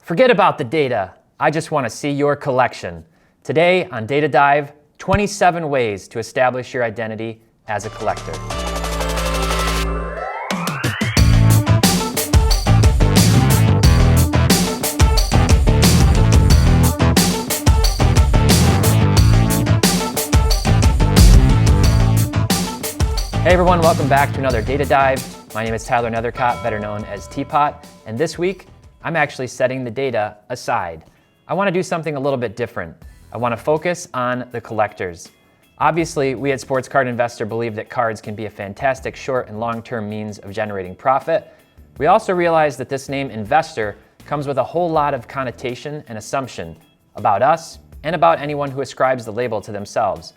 Forget about the data. I just want to see your collection. Today on Data Dive, 27 ways to establish your identity as a collector. Hey everyone, welcome back to another Data Dive. My name is Tyler Nethercott, better known as Teapot, and this week I'm actually setting the data aside. I want to do something a little bit different. I want to focus on the collectors. Obviously, we at Sports Card Investor believe that cards can be a fantastic short and long-term means of generating profit. We also realize that this name investor comes with a whole lot of connotation and assumption about us and about anyone who ascribes the label to themselves.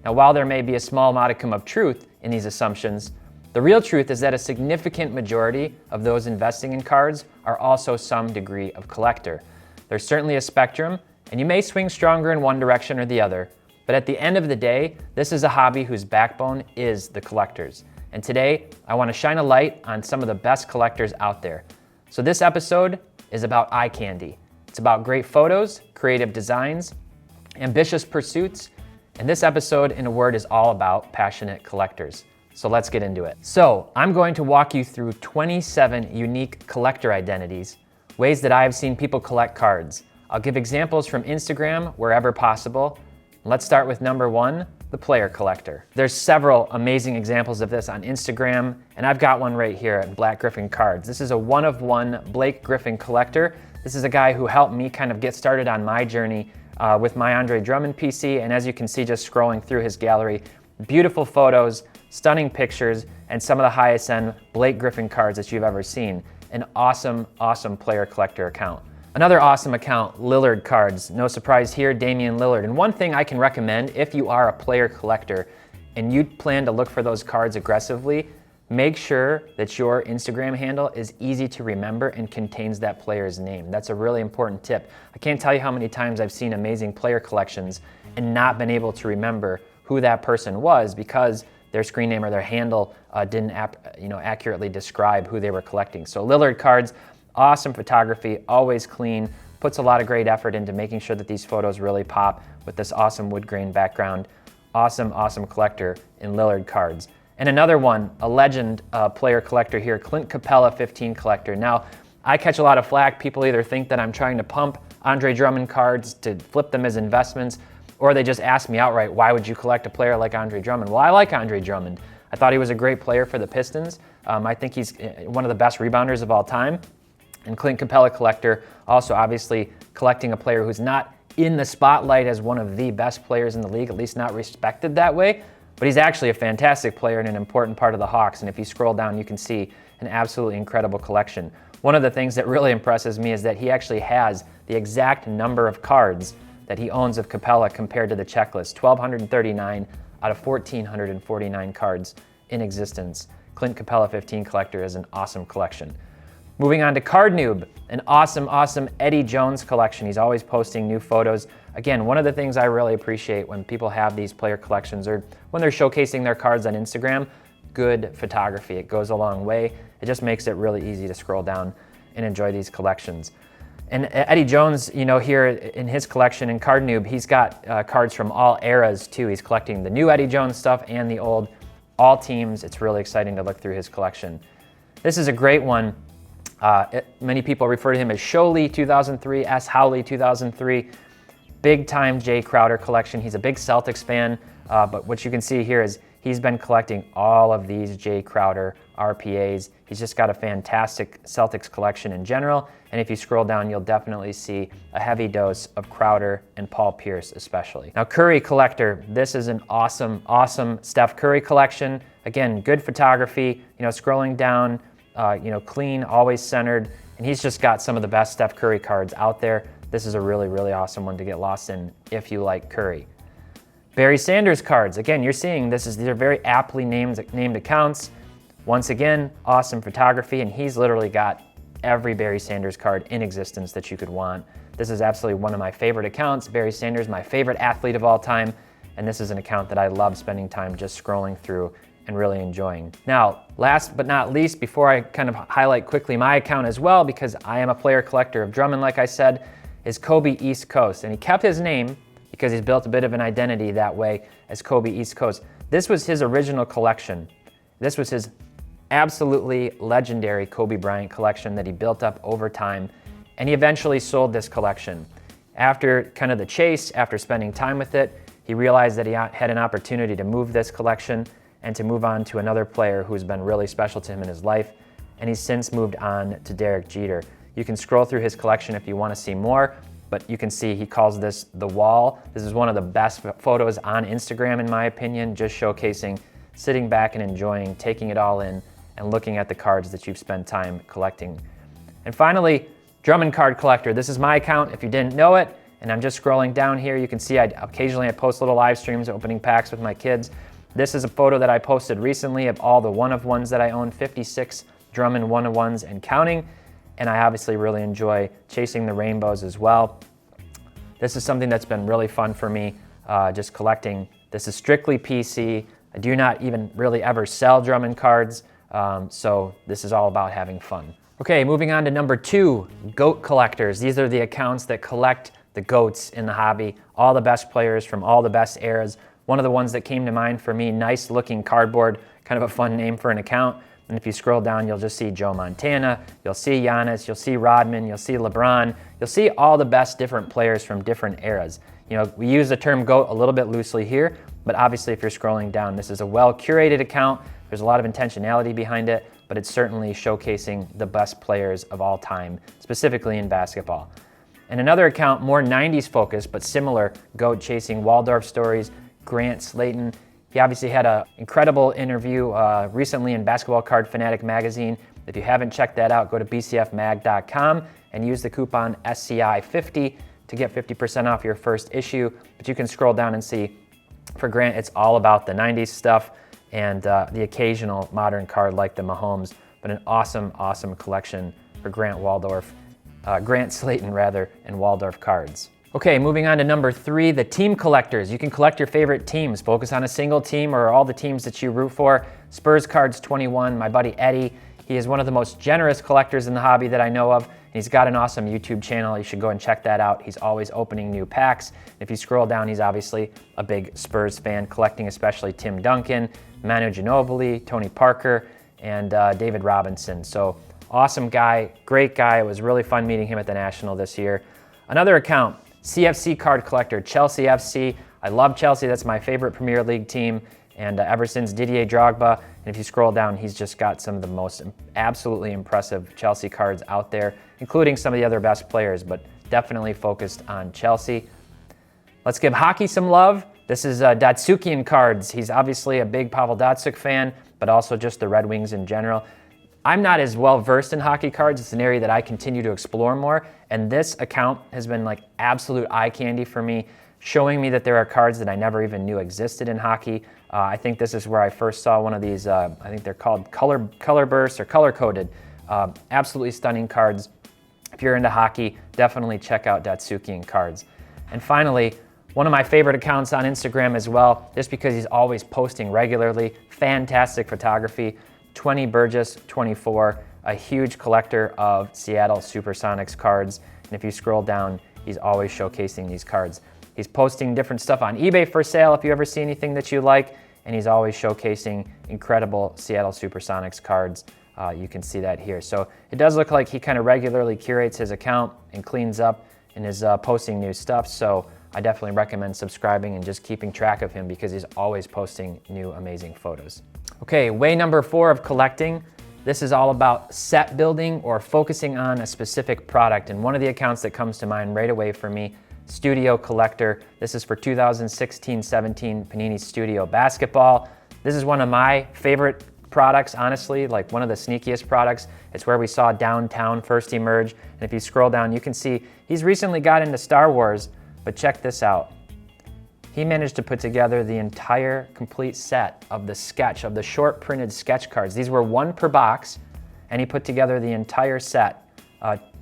Now, while there may be a small modicum of truth in these assumptions, the real truth is that a significant majority of those investing in cards are also some degree of collector. There's certainly a spectrum, and you may swing stronger in one direction or the other, but at the end of the day, this is a hobby whose backbone is the collectors. And today, I want to shine a light on some of the best collectors out there. So this episode is about eye candy. It's about great photos, creative designs, ambitious pursuits, and this episode, in a word, is all about passionate collectors. So let's get into it. So I'm going to walk you through 27 unique collector identities, ways that I have seen people collect cards. I'll give examples from Instagram wherever possible. Let's start with number one, the player collector. There's several amazing examples of this on Instagram, and I've got one right here at Black Griffin Cards. This is a one-of-one Blake Griffin collector. This is a guy who helped me kind of get started on my journey with my Andre Drummond PC, and as you can see just scrolling through his gallery, beautiful photos, stunning pictures, and some of the highest end Blake Griffin cards that you've ever seen. An awesome, awesome player collector account. Another awesome account, Lillard Cards. No surprise here, Damian Lillard. And one thing I can recommend if you are a player collector and you plan to look for those cards aggressively, make sure that your Instagram handle is easy to remember and contains that player's name. That's a really important tip. I can't tell you how many times I've seen amazing player collections and not been able to remember who that person was because their screen name or their handle didn't accurately describe who they were collecting. So Lillard Cards, awesome photography, always clean, puts a lot of great effort into making sure that these photos really pop with this awesome wood grain background. Awesome, awesome collector in Lillard Cards. And another one, a legend player collector here, Clint Capella 15 collector. Now, I catch a lot of flack. People either think that I'm trying to pump Andre Drummond cards to flip them as investments, or they just ask me outright, why would you collect a player like Andre Drummond? Well, I like Andre Drummond. I thought he was a great player for the Pistons. I think he's one of the best rebounders of all time. And Clint Capella collector, also obviously collecting a player who's not in the spotlight as one of the best players in the league, at least not respected that way. But he's actually a fantastic player and an important part of the Hawks. And if you scroll down, you can see an absolutely incredible collection. One of the things that really impresses me is that he actually has the exact number of cards that he owns of Capella compared to the checklist, 1,239 out of 1,449 cards in existence. Clint Capella 15 collector is an awesome collection. Moving on to Card Noob, an awesome, awesome Eddie Jones collection. He's always posting new photos. Again, one of the things I really appreciate when people have these player collections or when they're showcasing their cards on Instagram, good photography. It goes a long way. It just makes it really easy to scroll down and enjoy these collections. And Eddie Jones, here in his collection in Card Noob, he's got cards from all eras too. He's collecting the new Eddie Jones stuff and the old, all teams. It's really exciting to look through his collection. This is a great one. Many people refer to him as Sholey 2003, S. Howley 2003. Big time Jay Crowder collection. He's a big Celtics fan, but what you can see here is he's been collecting all of these Jay Crowder RPAs. He's just got a fantastic Celtics collection in general. And if you scroll down, you'll definitely see a heavy dose of Crowder and Paul Pierce especially. Now Curry collector, this is an awesome, awesome Steph Curry collection. Again, good photography, scrolling down, clean, always centered. And he's just got some of the best Steph Curry cards out there. This is a really, really awesome one to get lost in if you like Curry. Barry Sanders cards. Again, you're seeing these are very aptly named accounts. Once again, awesome photography, and he's literally got every Barry Sanders card in existence that you could want. This is absolutely one of my favorite accounts. Barry Sanders, my favorite athlete of all time, and this is an account that I love spending time just scrolling through and really enjoying. Now, last but not least, before I kind of highlight quickly my account as well, because I am a player collector of Drummond, like I said, is Kobe East Coast. And he kept his name because he's built a bit of an identity that way as Kobe East Coast. This was his original collection. This was his absolutely legendary Kobe Bryant collection that he built up over time. And he eventually sold this collection. After kind of the chase, after spending time with it, he realized that he had an opportunity to move this collection and to move on to another player who's been really special to him in his life. And he's since moved on to Derek Jeter. You can scroll through his collection if you want to see more, but you can see he calls this The Wall. This is one of the best photos on Instagram, in my opinion, just showcasing sitting back and enjoying, taking it all in, and looking at the cards that you've spent time collecting. And finally, Drummond Card Collector. This is my account if you didn't know it, and I'm just scrolling down here. You can see occasionally I post little live streams opening packs with my kids. This is a photo that I posted recently of all the one-of-ones that I own, 56 Drummond one-of-ones and counting. And I obviously really enjoy chasing the rainbows as well. This is something that's been really fun for me, just collecting. This is strictly PC. I do not even really ever sell Drummond cards, so this is all about having fun. Okay, moving on to number 2, GOAT collectors. These are the accounts that collect the GOATs in the hobby, all the best players from all the best eras. One of the ones that came to mind for me, nice looking cardboard, kind of a fun name for an account. And if you scroll down, you'll just see Joe Montana, you'll see Giannis, you'll see Rodman, you'll see LeBron, you'll see all the best different players from different eras. You know, we use the term GOAT a little bit loosely here, but obviously if you're scrolling down, this is a well-curated account. There's a lot of intentionality behind it, but it's certainly showcasing the best players of all time, specifically in basketball. And another account, more 90s focused, but similar, GOAT chasing Waldorf stories, Grant Slayton. He obviously had an incredible interview recently in Basketball Card Fanatic magazine. If you haven't checked that out, go to bcfmag.com and use the coupon SCI50 to get 50% off your first issue. But you can scroll down and see, for Grant, it's all about the 90s stuff and the occasional modern card like the Mahomes, but an awesome, awesome collection for Grant Slayton rather, and Waldorf cards. Okay, moving on to number 3, the team collectors. You can collect your favorite teams. Focus on a single team or all the teams that you root for. Spurs Cards 21, my buddy Eddie. He is one of the most generous collectors in the hobby that I know of. And he's got an awesome YouTube channel. You should go and check that out. He's always opening new packs. If you scroll down, he's obviously a big Spurs fan, collecting especially Tim Duncan, Manu Ginobili, Tony Parker, and David Robinson. So awesome guy, great guy. It was really fun meeting him at the National this year. Another account, CFC Card Collector, Chelsea FC. I love Chelsea, that's my favorite Premier League team. And ever since Didier Drogba, and if you scroll down, he's just got some of the most absolutely impressive Chelsea cards out there, including some of the other best players, but definitely focused on Chelsea. Let's give hockey some love. This is Datsyukian cards. He's obviously a big Pavel Datsyuk fan, but also just the Red Wings in general. I'm not as well versed in hockey cards. It's an area that I continue to explore more, and this account has been like absolute eye candy for me, showing me that there are cards that I never even knew existed in hockey. I think this is where I first saw one of these, I think they're called color bursts or color-coded. Absolutely stunning cards. If you're into hockey, definitely check out Datsyukian cards. And finally, one of my favorite accounts on Instagram as well, just because he's always posting regularly, fantastic photography, 20 Burgess 24, a huge collector of Seattle Supersonics cards. And if you scroll down, he's always showcasing these cards. He's posting different stuff on eBay for sale if you ever see anything that you like, and he's always showcasing incredible Seattle Supersonics cards. You can see that here. So it does look like he kind of regularly curates his account and cleans up and is posting new stuff. So I definitely recommend subscribing and just keeping track of him because he's always posting new amazing photos. Okay, way number 4 of collecting. This is all about set building or focusing on a specific product. And one of the accounts that comes to mind right away for me, Studio Collector. This is for 2016-17 Panini Studio Basketball. This is one of my favorite products, honestly, like one of the sneakiest products. It's where we saw Downtown first emerge. And if you scroll down, you can see he's recently got into Star Wars, but check this out. He managed to put together the entire complete set of the short printed sketch cards. These were 1 per box, and he put together the entire set,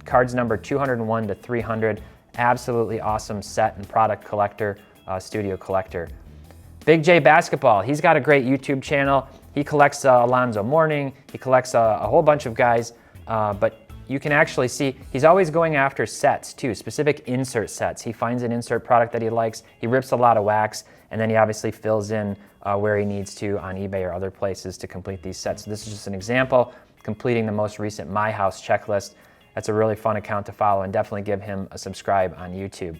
cards number 201 to 300. Absolutely awesome set and product collector, Studio Collector. Big J Basketball, he's got a great YouTube channel. He collects Alonzo Mourning, he collects a whole bunch of guys, but you can actually see he's always going after sets too, specific insert sets. He finds an insert product that he likes, he rips a lot of wax, and then he obviously fills in where he needs to on eBay or other places to complete these sets. So this is just an example, completing the most recent My House checklist. That's a really fun account to follow, and definitely give him a subscribe on YouTube.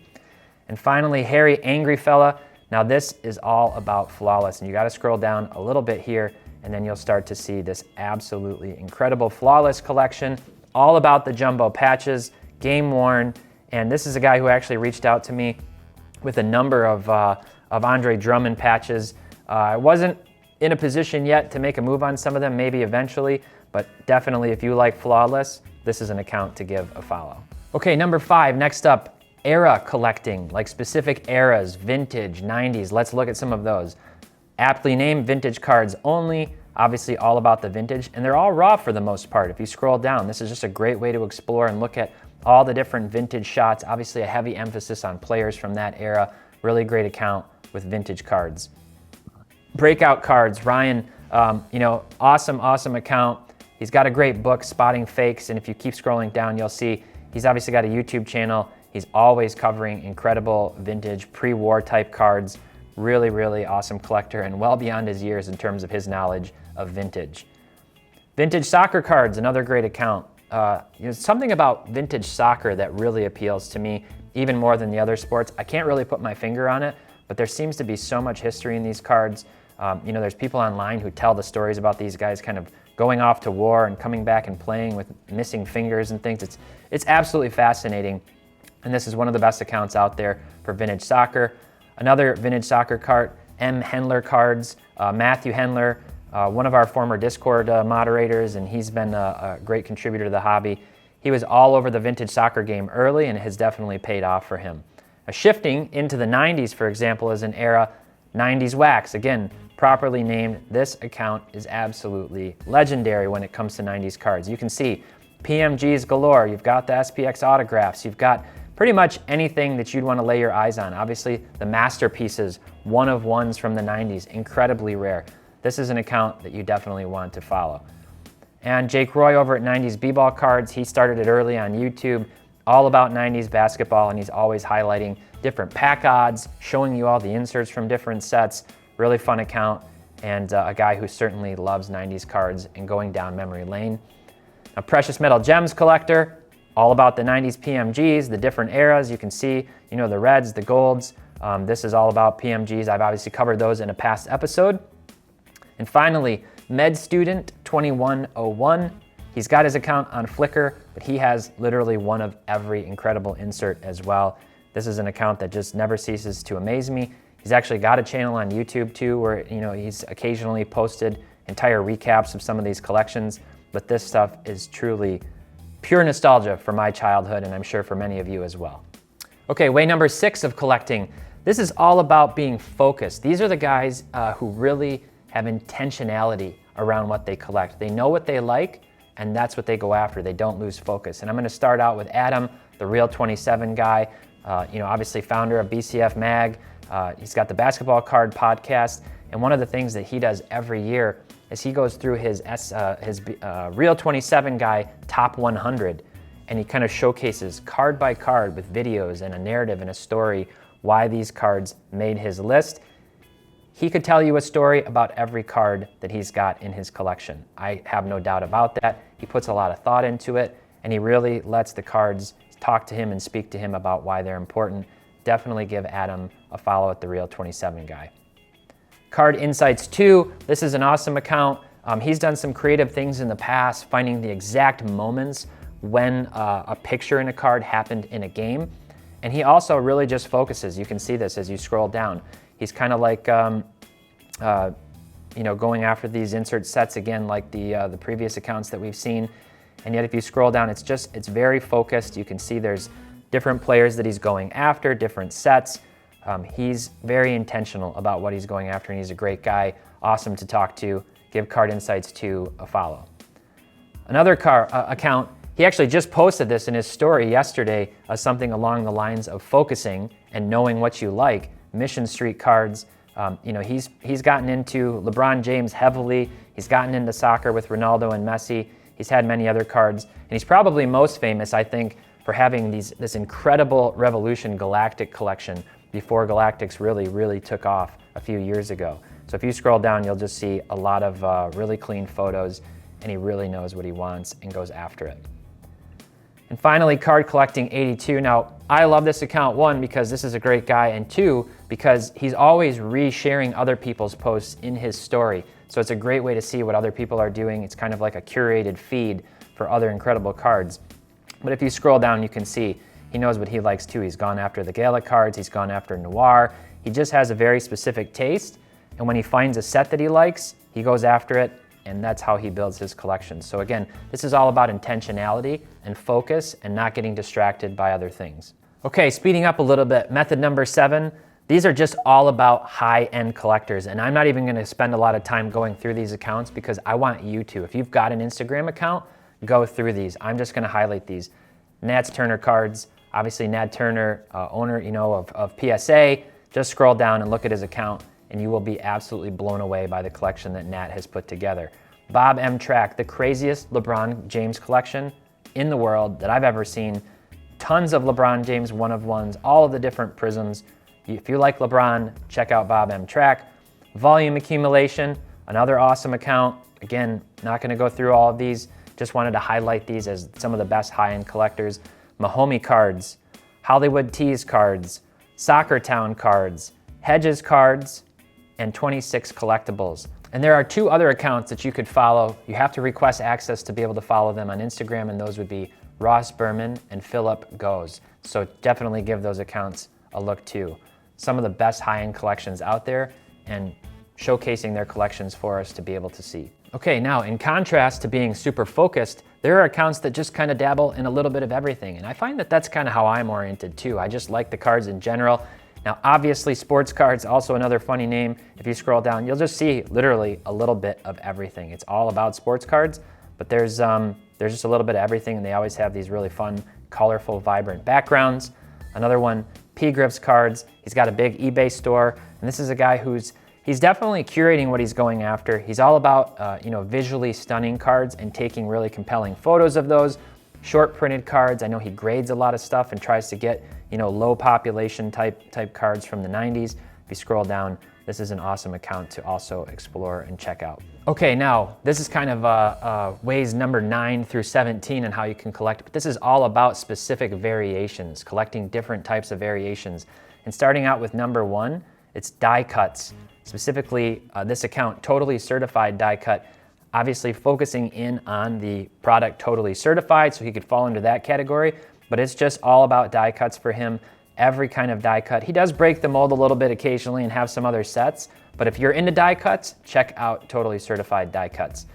And finally, Harry Angry Fella. Now this is all about Flawless, and you gotta scroll down a little bit here, and then you'll start to see this absolutely incredible Flawless collection, all about the jumbo patches, game worn, and this is a guy who actually reached out to me with a number of Andre Drummond patches. I wasn't in a position yet to make a move on some of them, maybe eventually, but definitely if you like Flawless, this is an account to give a follow. Okay, number 5, next up, era collecting, like specific eras, vintage, 90s. Let's look at some of those. Aptly named vintage cards only, obviously all about the vintage, and they're all raw for the most part. If you scroll down, this is just a great way to explore and look at all the different vintage shots. Obviously a heavy emphasis on players from that era. Really great account with vintage cards. Breakout cards, Ryan, awesome account. He's got a great book, Spotting Fakes, and if you keep scrolling down, you'll see he's obviously got a YouTube channel. He's always covering incredible vintage pre-war type cards. Really, really awesome collector and well beyond his years in terms of his knowledge of vintage. Vintage soccer cards, another great account. Something about vintage soccer that really appeals to me, even more than the other sports. I can't really put my finger on it, but there seems to be so much history in these cards. There's people online who tell the stories about these guys kind of going off to war and coming back and playing with missing fingers and things. It's absolutely fascinating. And this is one of the best accounts out there for vintage soccer. Another vintage soccer card, M. Hendler Cards. Matthew Hendler, one of our former Discord moderators, and he's been a great contributor to the hobby. He was all over the vintage soccer game early, and it has definitely paid off for him. Shifting into the 90s, for example, is an era, 90s Wax. Again, properly named, this account is absolutely legendary when it comes to 90s cards. You can see PMGs galore, you've got the SPX autographs, you've got pretty much anything that you'd want to lay your eyes on. Obviously, the masterpieces, one of ones from the 90s, incredibly rare. This is an account that you definitely want to follow. And Jake Roy over at 90s B-Ball Cards, he started it early on YouTube, all about 90s basketball, and he's always highlighting different pack odds, showing you all the inserts from different sets. Really fun account, and a guy who certainly loves 90s cards and going down memory lane. A precious metal gems collector, all about the 90s PMGs, the different eras. You can see, the reds, the golds. This is all about PMGs. I've obviously covered those in a past episode. And finally, Med Student 2101. He's got his account on Flickr, but he has literally one of every incredible insert as well. This is an account that just never ceases to amaze me. He's actually got a channel on YouTube too, where he's occasionally posted entire recaps of some of these collections, but this stuff is truly pure nostalgia for my childhood, and I'm sure for many of you as well. Okay, way number 6 of collecting. This is all about being focused. These are the guys who really have intentionality around what they collect. They know what they like, and that's what they go after. They don't lose focus. And I'm gonna start out with Adam, the Real 27 guy, obviously founder of BCF Mag. He's got the Basketball Card podcast, and one of the things that he does every year is he goes through his Real 27 guy top 100, and he kind of showcases card by card with videos and a narrative and a story why these cards made his list. He could tell you a story about every card that he's got in his collection. I have no doubt about that. He puts a lot of thought into it, and he really lets the cards talk to him and speak to him about why they're important. Definitely give Adam a follow at the Real 27 guy. Card Insights 2, this is an awesome account. He's done some creative things in the past, finding the exact moments when a picture in a card happened in a game. And he also really just focuses. You can see this as you scroll down. He's kind of like, going after these insert sets again, like the previous accounts that we've seen. And yet if you scroll down, it's very focused. You can see there's different players that he's going after, different sets. He's very intentional about what he's going after, and he's a great guy, awesome to talk to. Give Card Insights 2 a follow. Another account, he actually just posted this in his story yesterday, something along the lines of focusing and knowing what you like. Mission Street Cards, He's gotten into LeBron James heavily. He's gotten into soccer with Ronaldo and Messi. He's had many other cards, and he's probably most famous, I think, for having this incredible Revolution Galactic collection before Galactics really took off a few years ago. So if you scroll down, you'll just see a lot of really clean photos, and he really knows what he wants and goes after it. And finally, Card Collecting 82. Now, I love this account, one, because this is a great guy, and two, because he's always re-sharing other people's posts in his story. So it's a great way to see what other people are doing. It's kind of like a curated feed for other incredible cards. But if you scroll down, you can see he knows what he likes too. He's gone after the Gala cards, he's gone after Noir. He just has a very specific taste, and when he finds a set that he likes, he goes after it, and that's how he builds his collection. So again, this is all about intentionality and focus and not getting distracted by other things. Okay, speeding up a little bit, method number 7. These are just all about high-end collectors, and I'm not even gonna spend a lot of time going through these accounts because I want you to. If you've got an Instagram account, go through these. I'm just gonna highlight these. Nats Turner cards, obviously Nat Turner, owner of PSA. Just scroll down and look at his account, and you will be absolutely blown away by the collection that Nat has put together. Bob M. Track, the craziest LeBron James collection in the world that I've ever seen. Tons of LeBron James one-of-ones, all of the different prisms. If you like LeBron, check out Bob M. Track. Volume Accumulation, another awesome account. Again, not gonna go through all of these. Just wanted to highlight these as some of the best high-end collectors. Mahomey cards, Hollywood Tees cards, Soccer Town cards, Hedges cards, and 26 collectibles. And there are 2 other accounts that you could follow. You have to request access to be able to follow them on Instagram, and those would be Ross Berman and Philip Goes. So definitely give those accounts a look too. Some of the best high-end collections out there, and showcasing their collections for us to be able to see. Okay, now in contrast to being super focused, there are accounts that just kind of dabble in a little bit of everything. And I find that that's kind of how I'm oriented too. I just like the cards in general. Now, obviously sports cards, also another funny name. If you scroll down, you'll just see literally a little bit of everything. It's all about sports cards, but there's just a little bit of everything, and they always have these really fun, colorful, vibrant backgrounds. Another one, P. Griff's cards. He's got a big eBay store, and this is a guy he's definitely curating what he's going after. He's all about visually stunning cards and taking really compelling photos of those. Short printed cards. I know he grades a lot of stuff and tries to get low population type cards from the 90s. If you scroll down, this is an awesome account to also explore and check out. Okay, now this is kind of ways number 9 through 17 and how you can collect, but this is all about specific variations, collecting different types of variations. And starting out with number 1, it's die cuts. Specifically, this account, Totally Certified Die Cut, obviously focusing in on the product Totally Certified, so he could fall into that category, but it's just all about die cuts for him, every kind of die cut. He does break the mold a little bit occasionally and have some other sets, but if you're into die cuts, check out Totally Certified Die Cuts.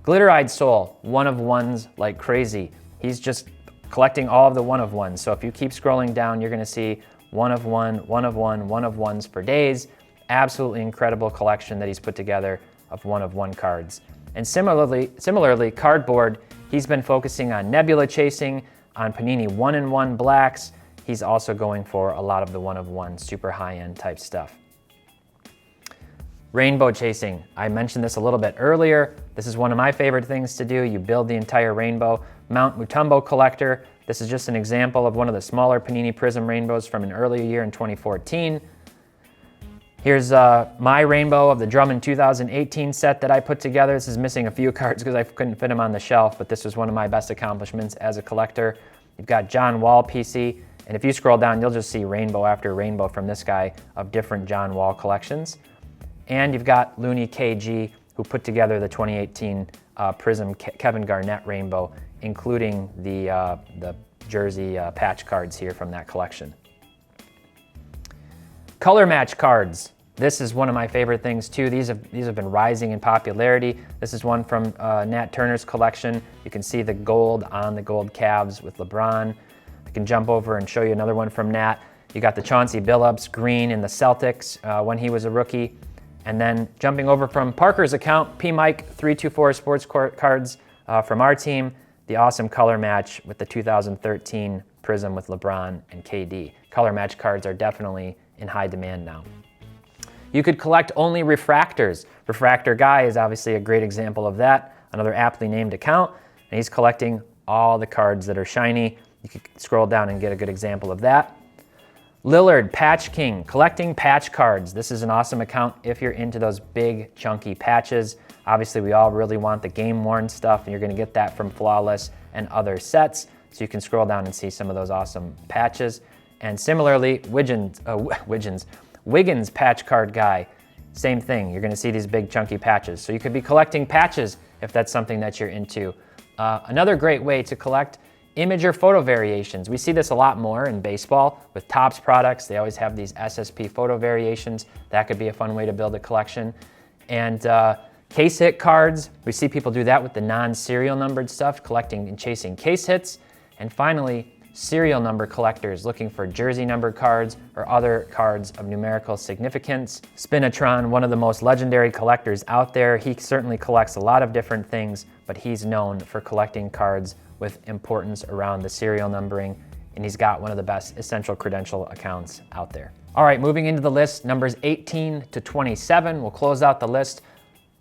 Glittereyed Soul, one-of-ones like crazy. He's just collecting all of the one-of-ones, so if you keep scrolling down, you're gonna see one-of-one, one-of-one, one-of-ones for days. Absolutely incredible collection that he's put together of one-of-one cards. And similarly, Cardboard, he's been focusing on Nebula chasing, on Panini 1-in-1 blacks. He's also going for a lot of the one-of-one super high-end type stuff. Rainbow chasing, I mentioned this a little bit earlier. This is one of my favorite things to do. You build the entire rainbow. Mount Mutombo collector, this is just an example of one of the smaller Panini Prism rainbows from an earlier year in 2014. Here's my rainbow of the Drummond 2018 set that I put together. This is missing a few cards because I couldn't fit them on the shelf, but this was one of my best accomplishments as a collector. You've got John Wall PC, and if you scroll down, you'll just see rainbow after rainbow from this guy of different John Wall collections. And you've got Looney KG, who put together the 2018 Prism Kevin Garnett rainbow, including the jersey patch cards here from that collection. Color match cards. This is one of my favorite things too. These have been rising in popularity. This is one from Nat Turner's collection. You can see the gold on the gold Cavs with LeBron. I can jump over and show you another one from Nat. You got the Chauncey Billups green in the Celtics when he was a rookie. And then jumping over from Parker's account, P. Mike 324 sports cards from our team. The awesome color match with the 2013 Prism with LeBron and KD. Color match cards are definitely in high demand now. You could collect only refractors. Refractor Guy is obviously a great example of that, another aptly named account, and he's collecting all the cards that are shiny. You could scroll down and get a good example of that. Lillard, Patch King, collecting patch cards. This is an awesome account if you're into those big, chunky patches. Obviously, we all really want the game-worn stuff, and you're gonna get that from Flawless and other sets. So you can scroll down and see some of those awesome patches. And similarly, Wiggins Patch Card Guy, same thing. You're gonna see these big, chunky patches. So you could be collecting patches if that's something that you're into. Another great way to collect image or photo variations. We see this a lot more in baseball with Topps products. They always have these SSP photo variations. That could be a fun way to build a collection. And case hit cards. We see people do that with the non-serial numbered stuff, collecting and chasing case hits. And finally, serial number collectors looking for jersey numbered cards or other cards of numerical significance. Spinatron, one of the most legendary collectors out there. He certainly collects a lot of different things, but he's known for collecting cards with importance around the serial numbering, and he's got one of the best essential credential accounts out there. All right, moving into the list, numbers 18 to 27. We'll close out the list.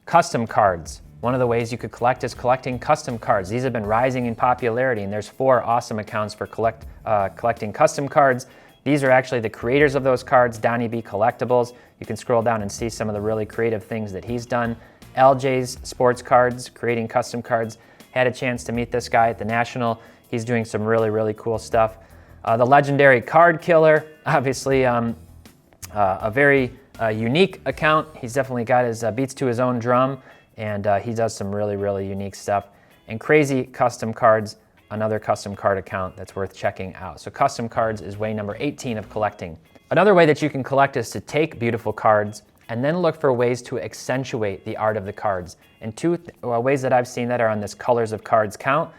Custom cards. One of the ways you could collect is collecting custom cards. These have been rising in popularity, and there's 4 awesome accounts for collecting custom cards. These are actually the creators of those cards, Donnie B Collectibles. You can scroll down and see some of the really creative things that he's done. LJ's Sports Cards, creating custom cards. Had a chance to meet this guy at the National. He's doing some really, really cool stuff. The legendary Card Killer, obviously a very unique account. He's definitely got his beats to his own drum, and he does some really, really unique stuff. And Crazy Custom Cards, another custom card account that's worth checking out. So custom cards is way number 18 of collecting. Another way that you can collect is to take beautiful cards and then look for ways to accentuate the art of the cards. And 2 ways that I've seen that are on this Colors of Cards count.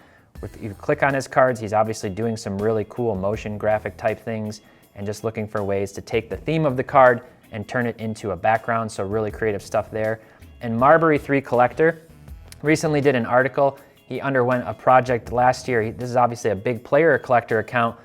If you click on his cards, he's obviously doing some really cool motion graphic type things and just looking for ways to take the theme of the card and turn it into a background, so really creative stuff there. And Marbury 3 Collector recently did an article. He underwent a project last year. This is obviously a big player collector account,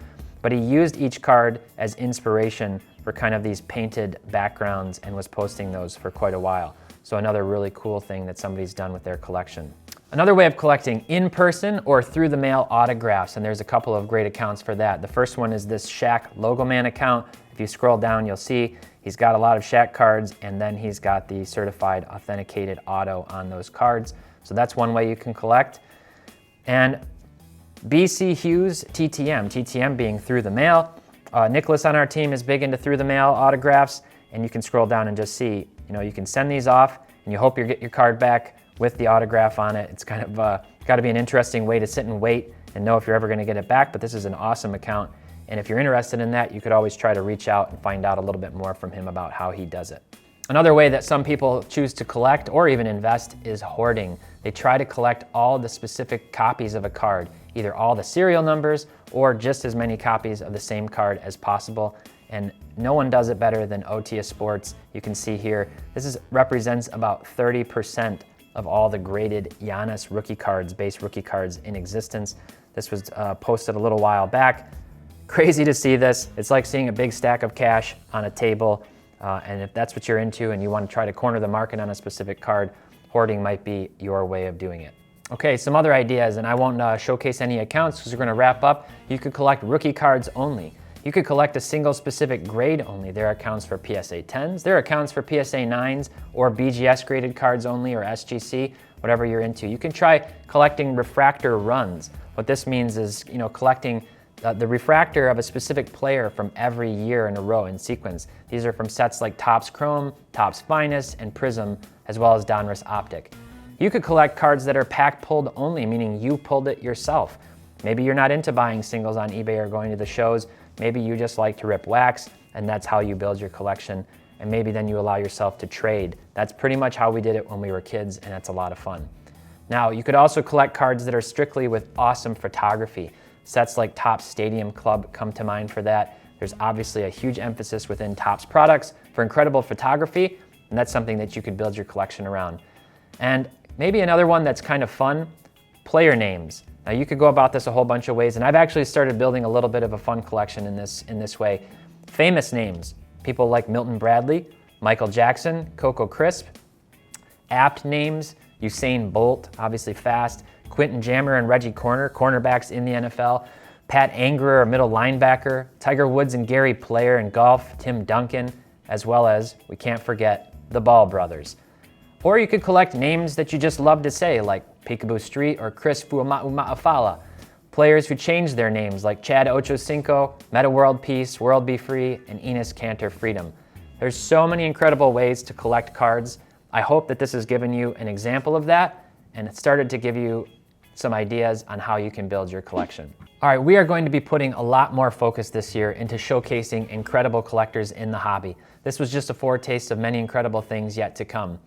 but he used each card as inspiration for kind of these painted backgrounds and was posting those for quite a while. So another really cool thing that somebody's done with their collection. Another way of collecting in person or through the mail autographs, and there's a couple of great accounts for that. The first one is this Shaq Logo Man account. If you scroll down, you'll see he's got a lot of Shaq cards, and then he's got the certified authenticated auto on those cards. So that's one way you can collect. And BC Hughes TTM being through the mail. Nicholas on our team is big into through the mail autographs, and you can scroll down and just see, you can send these off and you hope you get your card back with the autograph on it. It's kind of got to be an interesting way to sit and wait and know if you're ever going to get it back, but this is an awesome account. And if you're interested in that, you could always try to reach out and find out a little bit more from him about how he does it. Another way that some people choose to collect or even invest is hoarding. They try to collect all the specific copies of a card, either all the serial numbers or just as many copies of the same card as possible. And no one does it better than OTA Sports. You can see here, this represents about 30% of all the graded Giannis rookie cards, base rookie cards in existence. This was posted a little while back. Crazy to see this. It's like seeing a big stack of cash on a table. And if that's what you're into and you want to try to corner the market on a specific card, hoarding might be your way of doing it. Okay, some other ideas, and I won't showcase any accounts because we're going to wrap up. You could collect rookie cards only. You could collect a single specific grade only. There are accounts for PSA 10s, there are accounts for PSA 9s, or BGS graded cards only, or SGC, whatever you're into. You can try collecting refractor runs. What this means is, collecting the refractor of a specific player from every year in a row in sequence. These are from sets like Topps Chrome, Topps Finest, and Prism, as well as Donruss Optic. You could collect cards that are pack pulled only, meaning you pulled it yourself. Maybe you're not into buying singles on eBay or going to the shows. Maybe you just like to rip wax, and that's how you build your collection. And maybe then you allow yourself to trade. That's pretty much how we did it when we were kids, and that's a lot of fun. Now, you could also collect cards that are strictly with awesome photography. Sets like Topps Stadium Club come to mind for that. There's obviously a huge emphasis within Topps products for incredible photography, and that's something that you could build your collection around. And maybe another one that's kind of fun, player names. Now you could go about this a whole bunch of ways, and I've actually started building a little bit of a fun collection in this way. Famous names, people like Milton Bradley, Michael Jackson, Coco Crisp. Apt names, Usain Bolt, obviously fast. Quentin Jammer and Reggie Corner, cornerbacks in the NFL. Pat Angerer, middle linebacker. Tiger Woods and Gary Player in golf. Tim Duncan, as well as, we can't forget, the Ball brothers. Or you could collect names that you just love to say, like Peekaboo Street or Chris Fuama'afala. Players who changed their names, like Chad Ochocinco, Meta World Peace, World Be Free, and Enos Cantor Freedom. There's so many incredible ways to collect cards. I hope that this has given you an example of that, and it started to give you some ideas on how you can build your collection. All right, we are going to be putting a lot more focus this year into showcasing incredible collectors in the hobby. This was just a foretaste of many incredible things yet to come.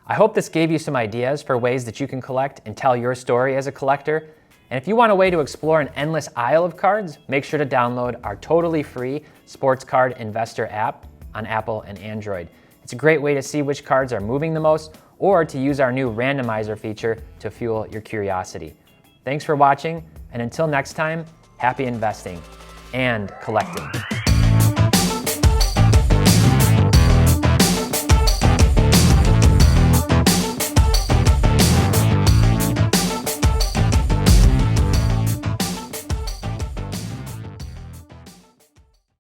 I hope this gave you some ideas for ways that you can collect and tell your story as a collector. And if you want a way to explore an endless aisle of cards, make sure to download our totally free Sports Card Investor app on Apple and Android. It's a great way to see which cards are moving the most, or to use our new randomizer feature to fuel your curiosity. Thanks for watching, and until next time, happy investing and collecting.